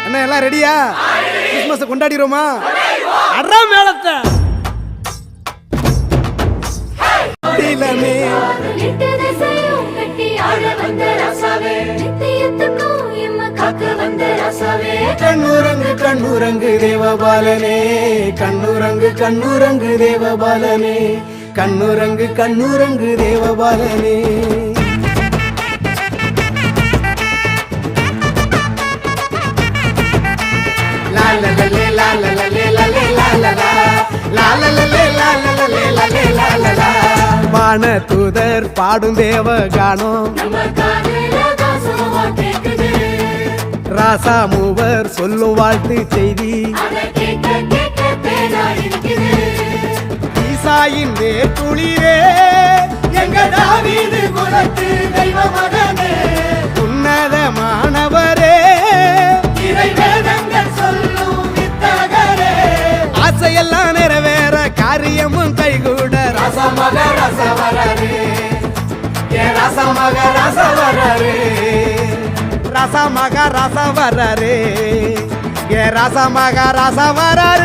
என்ன எல்லாம் ரெடியா? கிறிஸ்மஸ் கொண்டாடிரோமா? அறா மேளத்தை கண்ணுரங்கு கண்ணுரங்கு தேவபாலனே, கண்ணுரங்கு கண்ணுரங்கு தேவபாலனே, கண்ணுரங்கு கண்ணுரங்கு தேவபாலனே. வான தூதர் பாடும் தேவ கானம், ராசா மூவர் சொல்லும் வாழ்த்து செய்தி, ஈசாயின் வேற்றுளிரே எங்க தாவீது குலத்து தெய்வ மகனே, உன்னதமானவரே இறைவேதங்கள் சொல்லும் வித்தகரே, ஆசையெல்லாம் நிறைவேற காரியமும் கைகூட ரசமக ரசவரரே, ரசமக ரசவரரே, ரசமக ரசவரரே, ரசமக ரசவரரே.